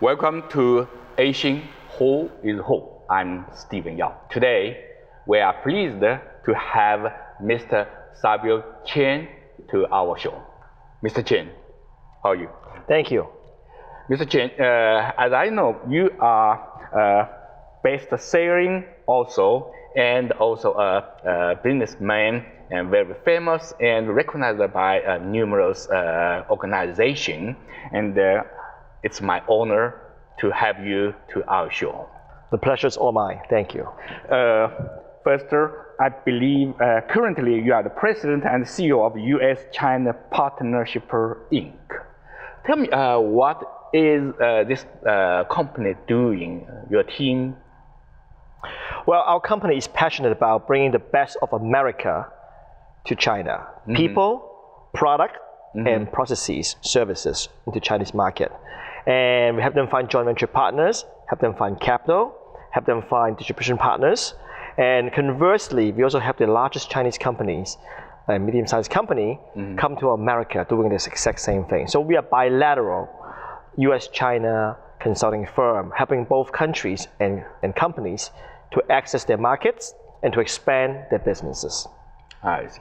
Welcome to Asian Who is Who. I'm Stephen Yao. Today, we are pleased to have Mr. Savio Chen to our show. Mr. Chen, how are you? Thank you. Mr. Chen, as I know, you are best-selling also, and also a businessman and very famous and recognized by numerous organizations. And it's my honor to have you to our show. The pleasure is all mine. Thank you. First, I believe currently you are the president and CEO of U.S.-China Partnership Inc. Tell me, what is this company doing, your team? Well, our company is passionate about bringing the best of America to China. Mm-hmm. People, product, mm-hmm. and processes, services into Chinese market. And we help them find joint venture partners, help them find capital, help them find distribution partners. And conversely, we also help the largest Chinese companies, a medium-sized company, mm-hmm. come to America doing this exact same thing. So we are bilateral US-China consulting firm, helping both countries and companies to access their markets and to expand their businesses. I see.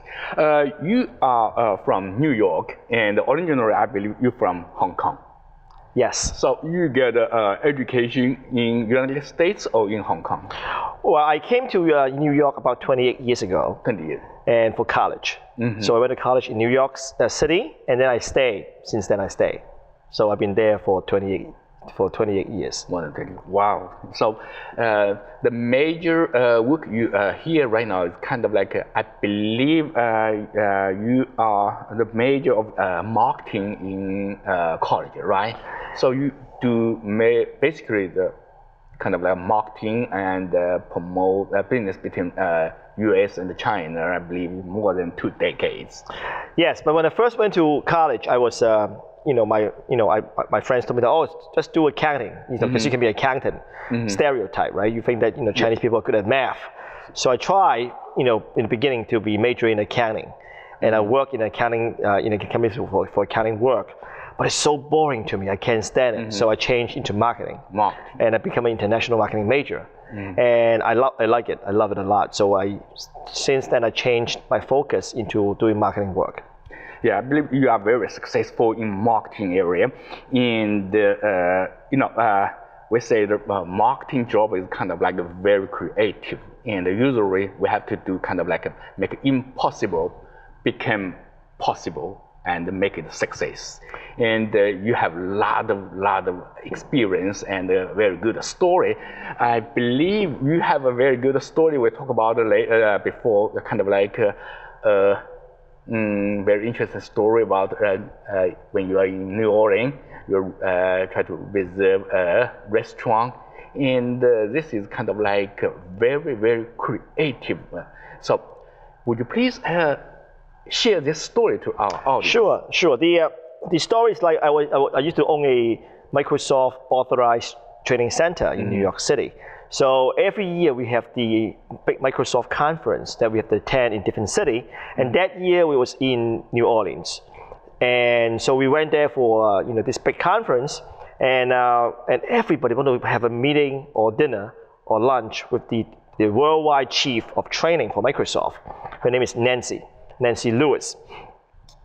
You are from New York, and originally I believe you're from Hong Kong. Yes. So you get education in United States or in Hong Kong? Well, I came to New York about 28 years ago. 20 years. And for college. Mm-hmm. So I went to college in New York City, and then I stayed. Since then I stayed. So I've been there for 28 years. More than 20. Wow. So the major work you here right now is kind of like, I believe you are the major of marketing in college, right? So you do basically the kind of like marketing and promote business between US and China, I believe, more than 2 decades. Yes, but when I first went to college, I was my friends told me that, oh, just do accounting, because mm-hmm. you can be an accountant. Mm-hmm. Stereotype, right? You think that Chinese people are good at math. So I tried, in the beginning to be majoring in accounting, and I work in accounting in a company for accounting work. But it's so boring to me. I can't stand it. Mm-hmm. So I changed into marketing, and I became an international marketing major. Mm-hmm. And I like it. I love it a lot. So since then I changed my focus into doing marketing work. Yeah, I believe you are very successful in marketing area. In the, we say the marketing job is kind of like very creative. And usually we have to do kind of like make impossible become possible and make it a success. And you have lot of experience and a very good story. I believe you have a very good story we talk about later before, kind of like very interesting story about when you are in New Orleans, you try to reserve a restaurant, and this is kind of like very, very creative. So would you please share this story to our audience? Sure. The story is like I used to own a Microsoft authorized training center in mm-hmm. New York City. So every year we have the big Microsoft conference that we have to attend in different city, and that year we was in New Orleans, and so we went there for this big conference, and everybody wanted to have a meeting or dinner or lunch with the worldwide chief of training for Microsoft. Her name is Nancy Lewis.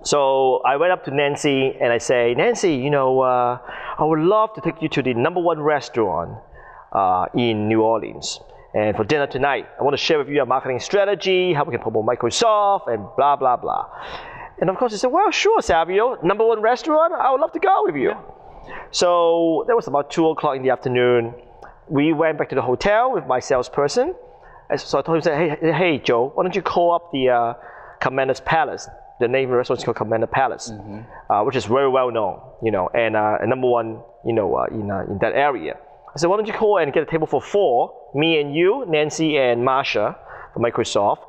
So I went up to Nancy and I say, Nancy, I would love to take you to the #1 restaurant in New Orleans, and for dinner tonight, I want to share with you our marketing strategy, how we can promote Microsoft, and blah blah blah. And of course, he said, "Well, sure, Savio, #1 restaurant, I would love to go with you." Yeah. So that was about 2:00 in the afternoon. We went back to the hotel with my salesperson. So I told him, "Hey, Joe, why don't you call up the Commander's Palace?" The name of the restaurant is called Commander Palace, mm-hmm. Which is very well known, and #1, in that area. I said, why don't you call and get a table for 4, me and you, Nancy and Marsha from Microsoft.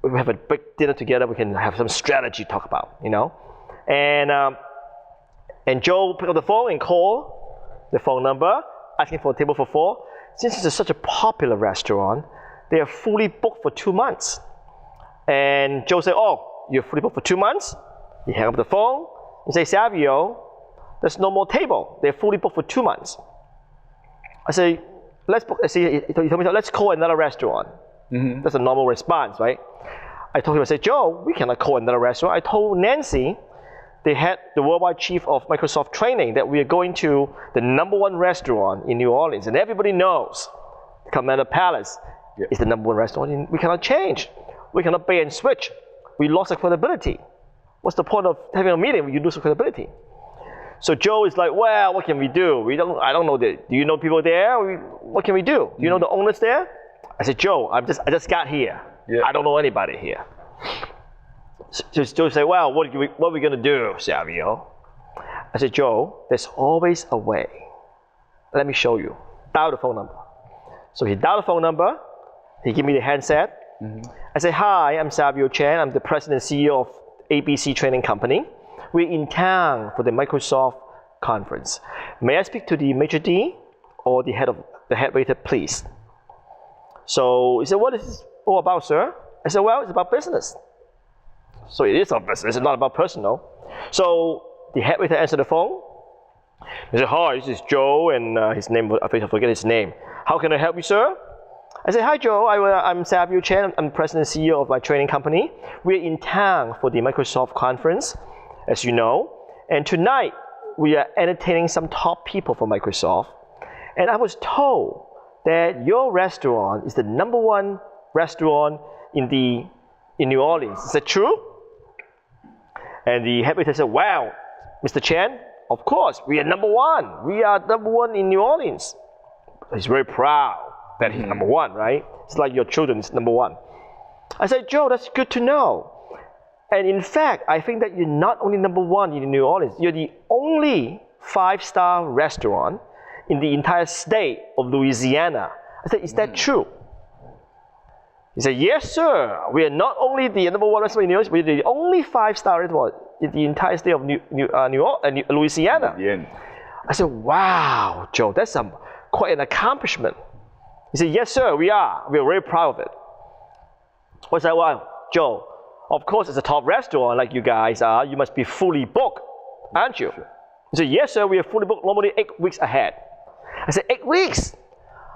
We have a big dinner together. We can have some strategy to talk about, And Joe picked up the phone and called the phone number, asking for a table for 4. Since it's such a popular restaurant, they are fully booked for 2 months. And Joe said, oh, you're fully booked for 2 months? He hung up the phone and said, Savio, There's no more table. They're fully booked for 2 months. I say, let's book. He told me, let's call another restaurant. That's a normal response, right? I told him, I said, Joe, we cannot call another restaurant. I told Nancy, the worldwide chief of Microsoft training, that we are going to the #1 restaurant in New Orleans, and everybody knows Commander Palace is the #1 restaurant, and we cannot change. We cannot bait and switch. We lost our credibility. What's the point of having a meeting when you lose credibility? So Joe is like, well, what can we do? I don't know. Do you know people there? What can we do? Do you know the owners there? I said, Joe, I just got here. I don't know anybody here. So Joe said, well, what are we going to do, Savio? I said, Joe, there's always a way. Let me show you. Dial the phone number. So he dialed the phone number. He gave me the handset. I said, hi, I'm Savio Chan. I'm the president and CEO of ABC Training Company. We're in town for the Microsoft conference. May I speak to the maitre d' or the head waiter, please? So he said, what is this all about, sir? I said, well, it's about business. So it is about business, it's not about personal. So the head waiter answered the phone. He said, hi, this is Joe, and his name, I forget his name. How can I help you, sir? I said, hi, Joe, I'm Savio Chan. I'm the president and CEO of my training company. We're in town for the Microsoft conference, as you know. And tonight, we are entertaining some top people from Microsoft. And I was told that your restaurant is the #1 restaurant in New Orleans. Is that true? And the head waiter said, wow, Mr. Chan, of course, we are #1. We are #1 in New Orleans. He's very proud that he's #1, right? It's like your children is #1. I said, Joe, that's good to know. And in fact, I think that you're not only #1 in New Orleans, you're the only 5-star restaurant in the entire state of Louisiana. I said, is that true? He said, yes, sir. We are not only the #1 restaurant in New Orleans, we're the only 5-star restaurant in the entire state of Louisiana. I said, wow, Joe, that's quite an accomplishment. He said, yes, sir, we are. We are very proud of it. I said, well, Joe, of course, it's a top restaurant like you guys are. You must be fully booked, aren't you? He said, yes, sir, we are fully booked normally 8 weeks ahead. I said, 8 weeks?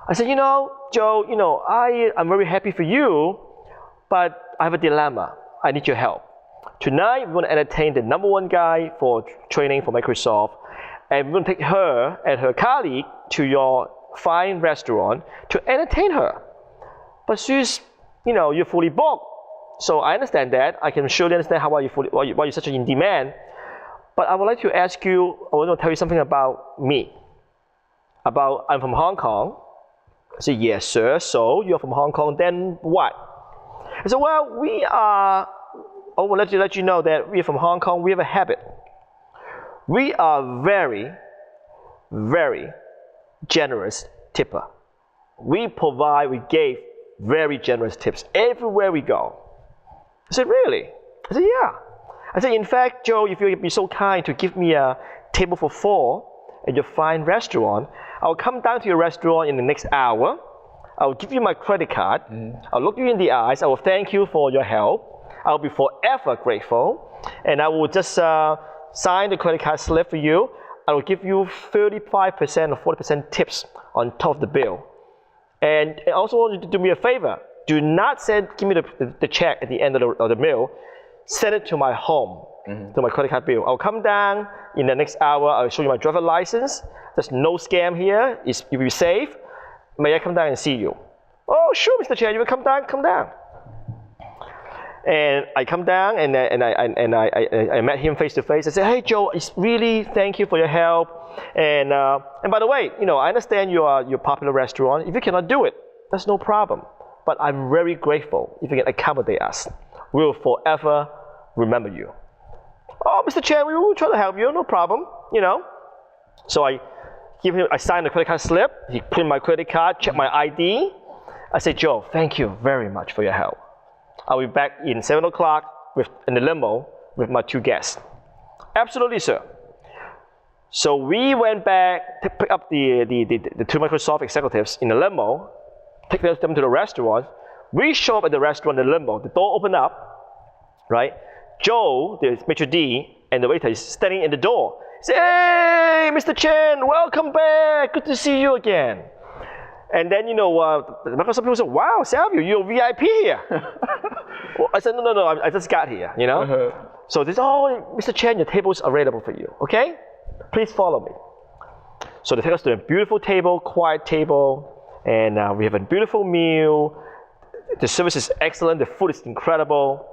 I said, Joe, I'm very happy for you, but I have a dilemma. I need your help. Tonight, we're going to entertain the #1 guy for training for Microsoft, and we're going to take her and her colleague to your fine restaurant to entertain her. But she's, you're fully booked. So I understand that. I can surely understand why you're such in demand. But I would like to ask you, I want to tell you something about me. I'm from Hong Kong. I said, yes, sir. So you're from Hong Kong, then what? I said, well, I will let you know that we're from Hong Kong. We have a habit. We are very, very generous tipper. We gave very generous tips everywhere we go. I said, really? I said, yeah. I said, in fact, Joe, if you'd be so kind to give me a table for 4 at your fine restaurant, I'll come down to your restaurant in the next hour. I'll give you my credit card. I'll look you in the eyes. I will thank you for your help. I'll be forever grateful. And I will just sign the credit card slip for you. I will give you 35% or 40% tips on top of the bill. And I also want you to do me a favor. Do not give me the check at the end of the meal. Send it to my home, to my credit card bill. I'll come down in the next hour. I'll show you my driver license. There's no scam here. You'll be safe. May I come down and see you? Oh, sure, Mr. Chan. You will come down. Come down. And I come down and I met him face to face. I said, hey, Joe, really thank you for your help. And by the way, I understand you're a popular restaurant. If you cannot do it, that's no problem. But I'm very grateful if you can accommodate us. We will forever remember you. Oh, Mr. Chan, we will try to help you, no problem, So I signed the credit card slip. He put in my credit card, checked my ID. I said, Joe, thank you very much for your help. I'll be back in 7 o'clock in the limo with my 2 guests. Absolutely, sir. So we went back to pick up the 2 Microsoft executives in the limo, take them to the restaurant. We show up at the restaurant in the limo. The door opened up, right? Joe, the maitre d', and the waiter is standing in the door. Say, hey, Mr. Chen, welcome back. Good to see you again. And then, because some people say, wow, Savio, you're VIP here. Well, I said, no, I just got here, So they said, oh, Mr. Chen, your table is available for you, okay? Please follow me. So they take us to a beautiful table, quiet table, and we have a beautiful meal. The service is excellent, the food is incredible.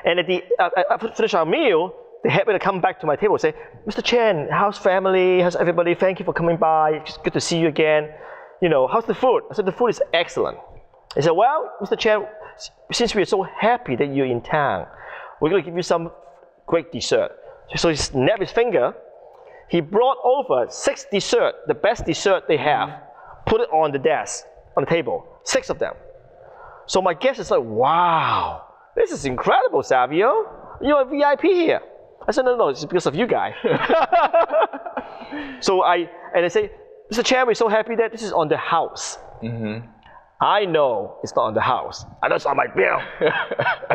And after we finish our meal, they help me to come back to my table and say, Mr. Chen, how's family? How's everybody? Thank you for coming by. It's good to see you again. How's the food? I said, the food is excellent. He said, well, Mr. Chen, since we are so happy that you're in town, we're going to give you some great dessert. So he snapped his finger. He brought over 6 desserts, the best dessert they have, put it on the desk, on the table, 6 of them. So my guest is like, wow, this is incredible, Savio. You're a VIP here. I said, no, it's because of you guys. And they say, Mr. Chen, we're so happy that this is on the house. I know it's not on the house. I know it's on my bill.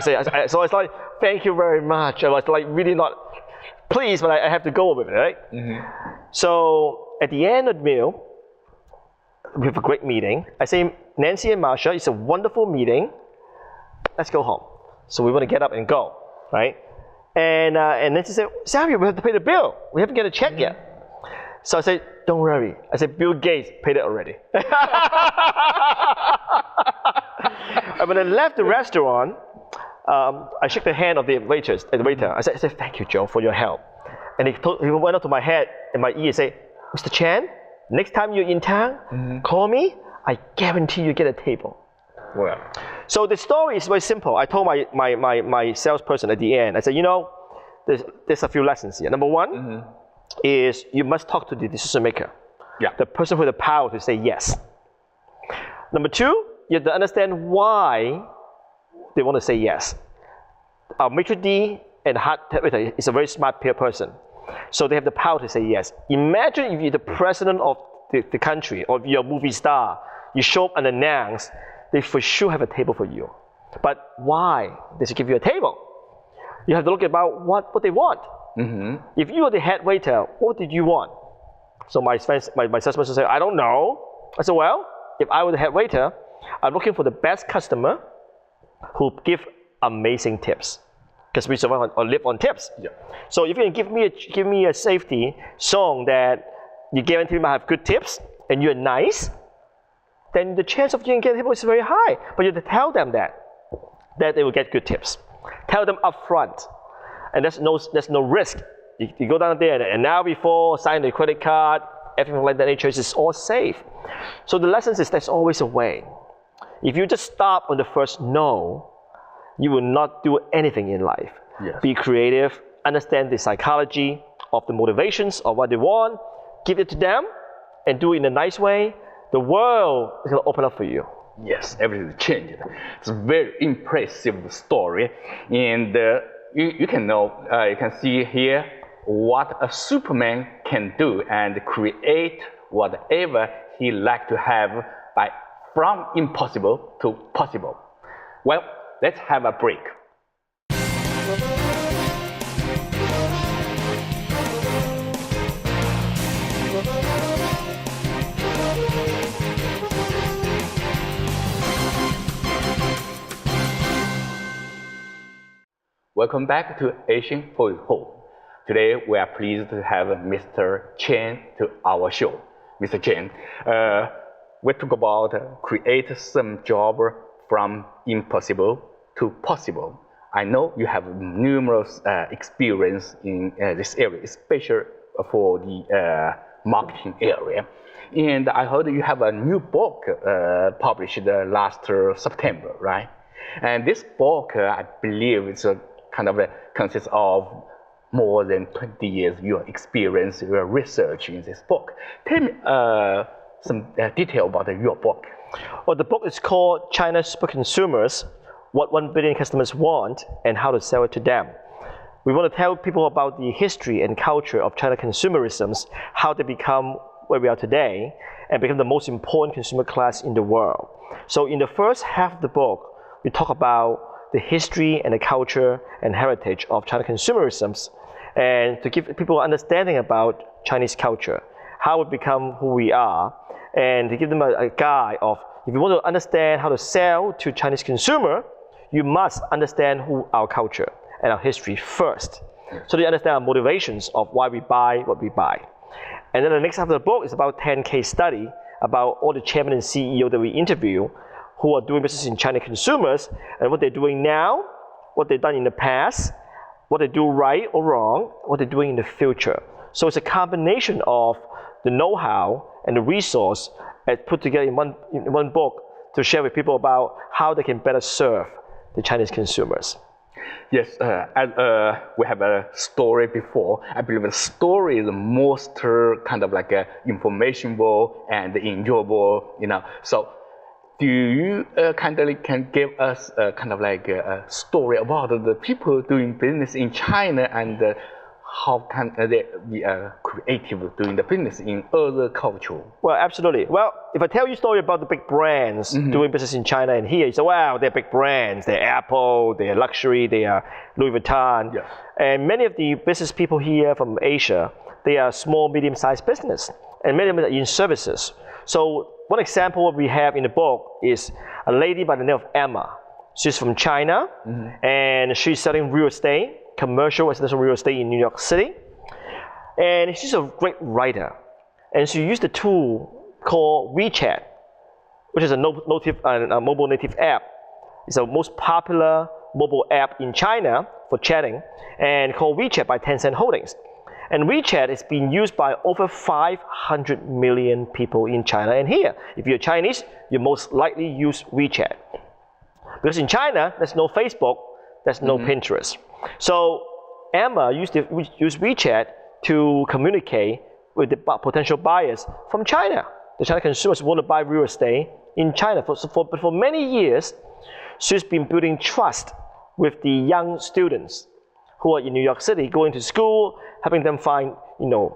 So it's like, thank you very much. I was like really not pleased, but I have to go with it, right? So at the end of the meal, we have a great meeting. I say, Nancy and Marsha, it's a wonderful meeting. Let's go home. So we want to get up and go, right? And Nancy said, Savio, we have to pay the bill. We haven't got a check yet. So I said, don't worry. I said, Bill Gates paid it already. And when I left the restaurant, I shook the hand of the waiter. I said, thank you, Joe, for your help. And he went up to my head and my ear and said, Mr. Chen, next time you're in town, call me. I guarantee you get a table. Well. So the story is very simple. I told my salesperson at the end, I said, there's a few lessons here. Number one is you must talk to the decision maker. Yeah. The person with the power to say yes. Number two, you have to understand why they want to say yes. Our maitre d' and head waiter is a very smart person. So they have the power to say yes. Imagine if you're the president of the country or if you're a movie star, you show up and announce, they for sure have a table for you. But why? They should give you a table. You have to look about what they want. If you are the head waiter, what did you want? So my salesperson said, I don't know. I said, well, if I were the head waiter, I'm looking for the best customer who give amazing tips. Because we survive or live on tips. Yeah. So if you can give me a safety song that you guarantee me I have good tips and you're nice, then the chance of you getting a table is very high. But you have to tell them that they will get good tips. Tell them up front. And there's no risk. You go down there and now before sign the credit card, everything like that nature is all safe. So the lesson is there's always a way. If you just stop on the first no, you will not do anything in life. Yes. Be creative, understand the psychology of the motivations of what they want, give it to them, and do it in a nice way. The world is going to open up for you. Yes, everything changed. It's a very impressive story, and you can see here what a Superman can do and create whatever he like to have from impossible to possible. Well, let's have a break. Welcome back to Asian for Home. Today we are pleased to have Mr. Chen to our show. Mr. Chen, we talk about create some job from impossible to possible. I know you have numerous experience in this area, especially for the marketing area. And I heard you have a new book published last September, right? And this book, I believe, it's a consists of more than 20 years your experience, your research in this book. Tell me some detail about your book. Well, the book is called China's Super Consumers, What 1 Billion Customers Want and How to Sell It to Them. We want to tell people about the history and culture of China consumerism, how they become where we are today, and become the most important consumer class in the world. So in the first half of the book, we talk about the history and the culture and heritage of China consumerism. and to give people understanding about Chinese culture, how we become who we are, and to give them a guide of, if you want to understand how to sell to Chinese consumer, you must understand our culture and our history first. So they understand our motivations of why we buy what we buy. And then the next half of the book is about 10 case study about all the chairman and CEO that we interview who are doing business in Chinese consumers and what they're doing now, what they've done in the past, what they do right or wrong, what they're doing in the future. So it's a combination of the know-how and the resource put together in one book to share with people about how they can better serve the Chinese consumers. Yes, as we have a story before, I believe the story is the most kind of like informational and enjoyable, So do you kind of can give us kind of like a story about the people doing business in China and how can they be creative doing the business in other culture? Well, absolutely. Well, if I tell you a story about the big brands doing business in China and here, you say, wow, they're big brands. They're Apple, they're luxury, they are Louis Vuitton. Yes. And many of the business people here from Asia, they are small, medium-sized business. And many of them are in services. So one example we have in the book is a lady by the name of Emma. She's from China, and she's selling real estate, commercial residential real estate in New York City. And she's a great writer. And she used a tool called WeChat, which is a mobile native app. It's the most popular mobile app in China for chatting, and called WeChat by Tencent Holdings. And WeChat is being used by over 500 million people in China and here. If you're Chinese, you most likely use WeChat. Because in China, there's no Facebook, there's no Pinterest. So Emma used WeChat to communicate with the potential buyers from China. The Chinese consumers want to buy real estate in China. For many years, she's been building trust with the young students who are in New York City, going to school, helping them find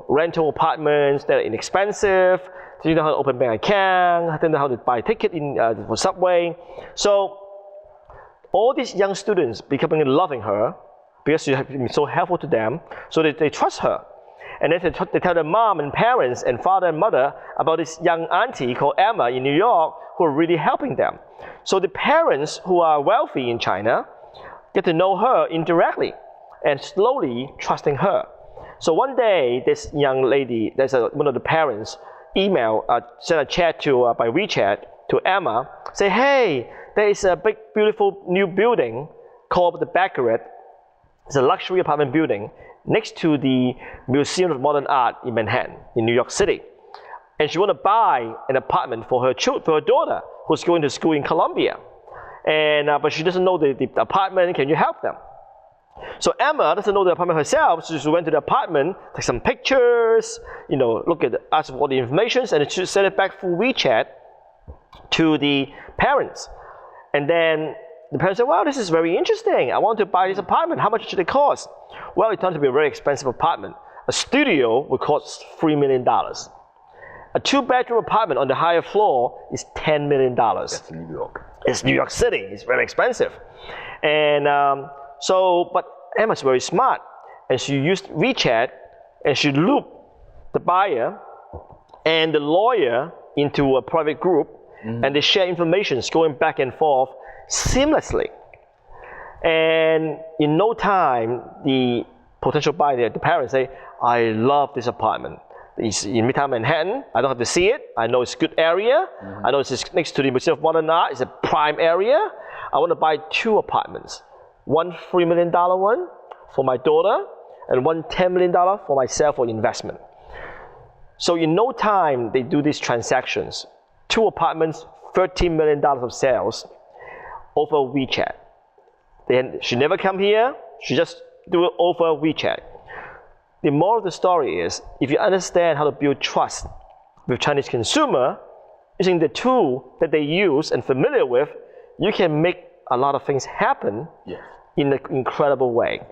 rental apartments that are inexpensive, teaching them how to open bank account, teaching them how to buy a ticket for subway. So all these young students becoming loving her because she has been so helpful to them, so they trust her. And then they tell their mom and parents and father and mother about this young auntie called Emma in New York who are really helping them. So the parents who are wealthy in China get to know her indirectly and slowly trusting her. So one day, this young lady, one of the parents, sent a chat by WeChat to Emma, say, hey, there is a big, beautiful new building called the Baccarat. It's a luxury apartment building next to the Museum of Modern Art in Manhattan, in New York City. And she want to buy an apartment for her daughter, who's going to school in Columbia. And but she doesn't know the apartment. Can you help them? So Emma doesn't know the apartment herself, so she went to the apartment, take some pictures, ask for all the information, and she sent it back through WeChat to the parents. And then the parents said, wow, this is very interesting. I want to buy this apartment. How much should it cost? Well, it turned to be a very expensive apartment. A studio would cost $3 million. A 2-bedroom apartment on the higher floor is $10 million. That's New York. It's New York City. It's very expensive. And but Emma's very smart. And she used WeChat, and she looped the buyer and the lawyer into a private group, and they share information going back and forth seamlessly. And in no time, the potential buyer, the parents say, I love this apartment. It's in Midtown Manhattan. I don't have to see it. I know it's a good area. I know it's next to the Museum of Modern Art. It's a prime area. I want to buy 2 apartments. One $3 million one for my daughter, and one $10 million for myself for investment. So in no time, they do these transactions. 2 apartments, $13 million of sales over WeChat. She never come here. She just do it over WeChat. The moral of the story is, if you understand how to build trust with Chinese consumer, using the tool that they use and familiar with, you can make a lot of things happen in an incredible way.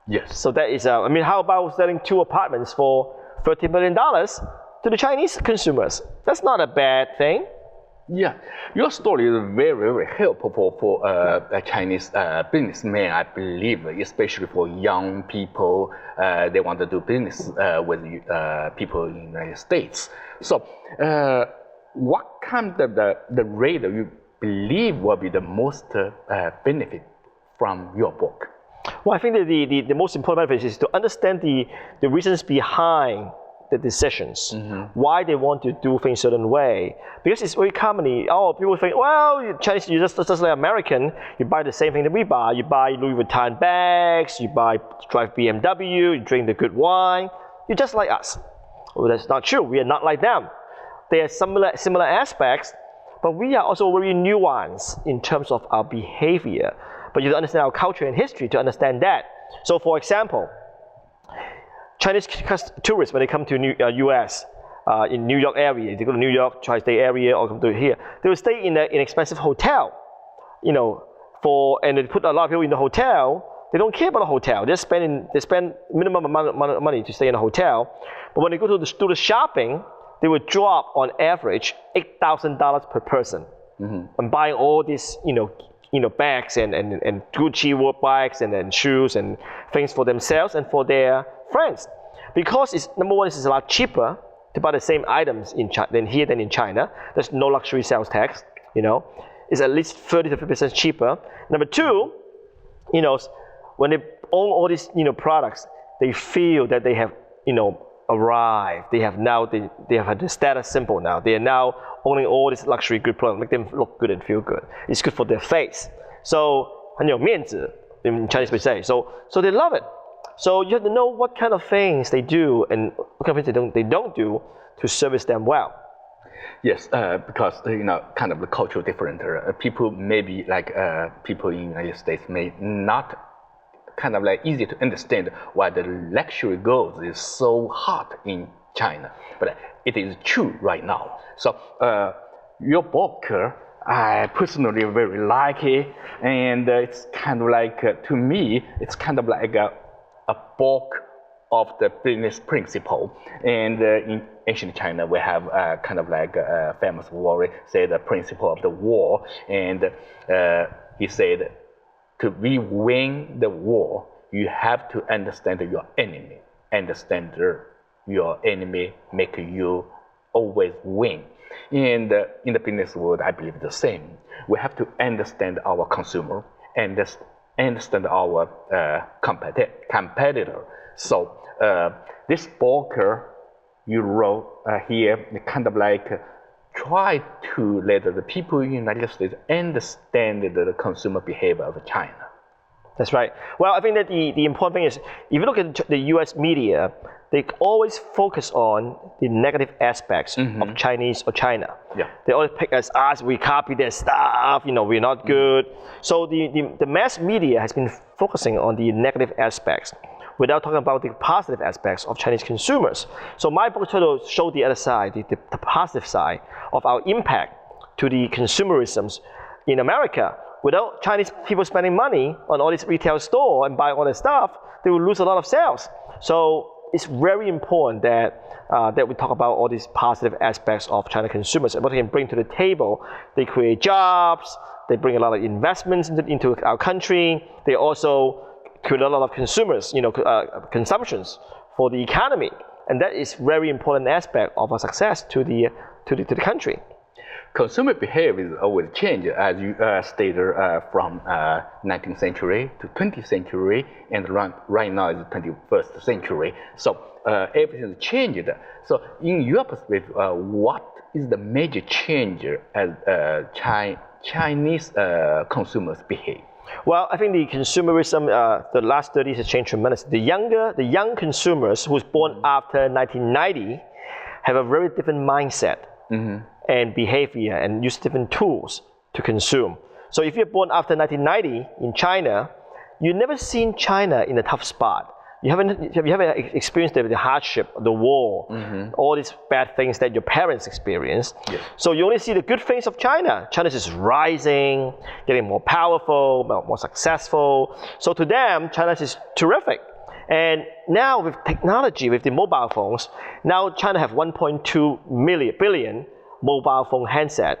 Yes. So that is, how about selling 2 apartments for $30 million to the Chinese consumers? That's not a bad thing. Yeah, your story is very, very helpful for a Chinese businessman, I believe, especially for young people. They want to do business with people in the United States. So, what kind of the rate you believe will be the most benefit from your book? Well, I think that the most important benefit is to understand the reasons behind the decisions, why they want to do things a certain way. Because it's very commonly, people think, well, Chinese, you just like American, you buy the same thing that we buy. You buy Louis Vuitton bags, drive BMW, you drink the good wine. You're just like us. Well, that's not true. We are not like them. There are similar aspects, but we are also very nuanced in terms of our behavior. But you have to understand our culture and history to understand that. So, for example, Chinese tourists, when they come to U.S., in New York area, they go to New York, tri-state area, or come to here, they will stay in an expensive hotel, and they put a lot of people in the hotel. They don't care about the hotel. They spend minimum amount of money to stay in a hotel. But when they go to do the shopping, they will drop on average $8,000 per person, and buying all these, bags and Gucci bags and shoes and things for themselves and for their friends. Because number one, it's a lot cheaper to buy the same items than in China. There's no luxury sales tax, It's at least 30 to 50% cheaper. Number two, when they own all these, products, they feel that they have, arrived. They have the status symbol now. They are now owning all these luxury good products, make them look good and feel good. It's good for their face. So, 很有面子, in Chinese we say. So they love it. So you have to know what kind of things they do and what kind of things they don't do to service them well. Yes, because kind of the cultural difference. People maybe people in the United States may not kind of easy to understand why the luxury goods is so hot in China, but it is true right now. So your book, I personally very like it, and it's kind of to me, it's kind of like a book of the business principle. And in ancient China, we have kind of a famous warrior say the principle of the war, and he said, to win the war, you have to understand your enemy. Understand your enemy make you always win. And in the business world, I believe the same. We have to understand our consumer and understand our competitor. So this book you wrote here, kind of try to let the people in the United States understand the consumer behavior of China. That's right. Well, I think that the important thing is, if you look at the US media, they always focus on the negative aspects of Chinese or China. Yeah. They always pick us, we copy their stuff, we're not good. So the mass media has been focusing on the negative aspects without talking about the positive aspects of Chinese consumers. So my book tries to show the other side, the positive side of our impact to the consumerisms in America. Without Chinese people spending money on all this retail store and buying all this stuff, they will lose a lot of sales. So it's very important that we talk about all these positive aspects of China consumers and what they can bring to the table. They create jobs, they bring a lot of investments into our country. They also create a lot of consumers, consumptions for the economy. And that is very important aspect of our success to the country. Consumer behavior is always changed, as you stated, from 19th century to 20th century, and right now is the 21st century. So everything has changed. So in your perspective, what is the major change as Chinese consumers behave? Well, I think the consumerism, the last 30 years has changed tremendously. The young consumers who was born after 1990 have a very different mindset and behavior and use different tools to consume. So if you're born after 1990 in China, you've never seen China in a tough spot. You haven't experienced the hardship, the war, all these bad things that your parents experienced. Yes. So you only see the good things of China. China is just rising, getting more powerful, more successful. So to them, China is terrific. And now with technology, with the mobile phones, now China have 1.2 billion mobile phone handset.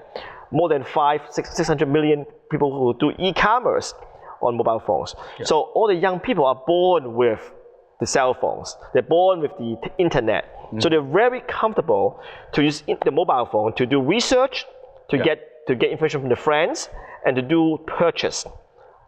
more than 600 million people who do e-commerce on mobile phones. Yeah. So all the young people are born with the cell phones. They're born with the internet. So they're very comfortable to use the mobile phone to do research, to get information from their friends, and to do purchase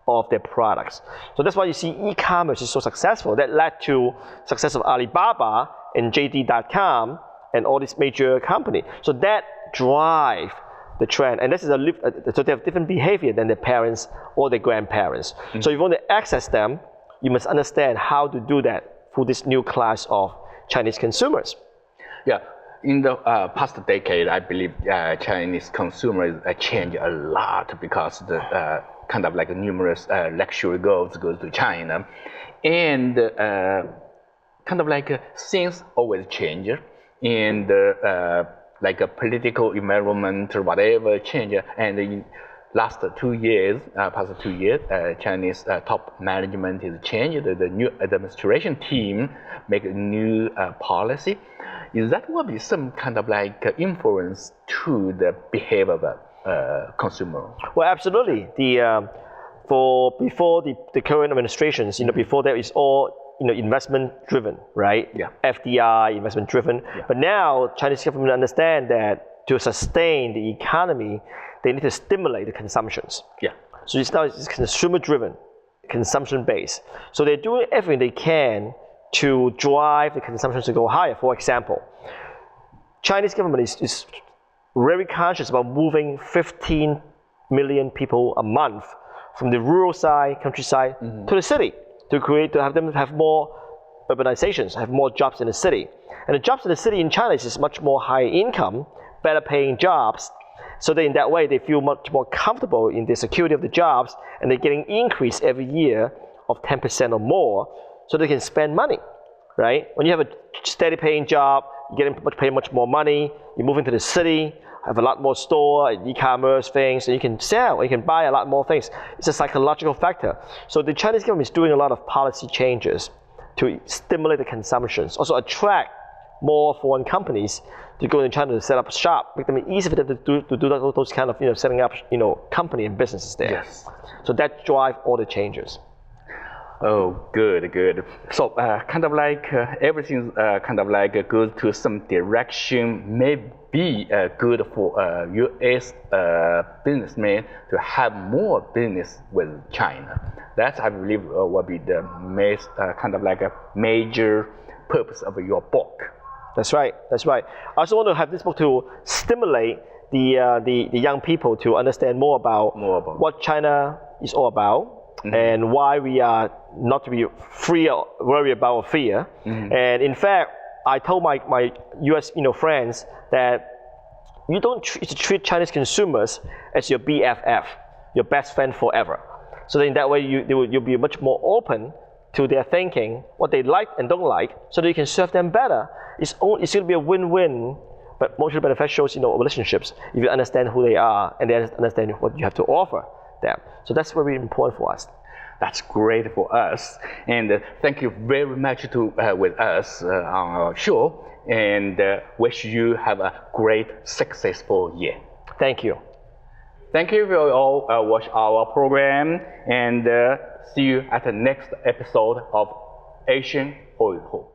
of their products. So that's why you see e-commerce is so successful. That led to success of Alibaba and JD.com and all these major companies. So that drive the trend, and this is so they have different behavior than their parents or their grandparents. So if you want to access them, you must understand how to do that for this new class of Chinese consumers. Yeah, in the past decade, I believe Chinese consumers changed a lot because the kind of like numerous luxury goods goes to China, and kind of like things always change, and like a political environment or whatever change, and in past 2 years, Chinese top management is changed. The new administration team make a new policy. Is that will be some kind of like influence to the behavior of the consumer? Well, absolutely. Before the current administrations, before that is all investment driven, right? Yeah. FDI, investment driven. Yeah. But now Chinese government understand that to sustain the economy, they need to stimulate the consumptions. Yeah. So it's consumer driven, consumption based. So they're doing everything they can to drive the consumption to go higher. For example, Chinese government is very conscious about moving 15 million people a month from the rural side, countryside, to the city, to have them have more urbanizations, have more jobs in the city. And the jobs in the city in China is much more high income, better paying jobs. So that in that way, they feel much more comfortable in the security of the jobs, and they're getting increase every year of 10% or more, so they can spend money, right? When you have a steady paying job, you're paying much more money, you move into the city, have a lot more store, e-commerce things, and you can sell, you can buy a lot more things. It's a psychological factor. So the Chinese government is doing a lot of policy changes to stimulate the consumptions, also attract more foreign companies to go in China to set up shop, make them easy for them to do those kind of setting up company and businesses there. Yes. So that drive all the changes. Oh, good. So kind of like everything kind of like goes to some direction, may be good for U.S. businessmen to have more business with China. That I believe will be the kind of like a major purpose of your book. That's right. I also want to have this book to stimulate the young people to understand more about what China is all about, and why we are not to be free or worry about fear. And in fact, I told my U.S. friends that you don't treat Chinese consumers as your BFF, your best friend forever. So then in that way, you'll be much more open to their thinking, what they like and don't like, so that you can serve them better. It's going to be a win-win, but mutually beneficial relationships if you understand who they are and they understand what you have to offer them. So that's very important for us. That's great for us, and thank you very much with us on our show, and wish you have a great, successful year. Thank you. Thank you for all watch our program, and see you at the next episode of Asian Oil.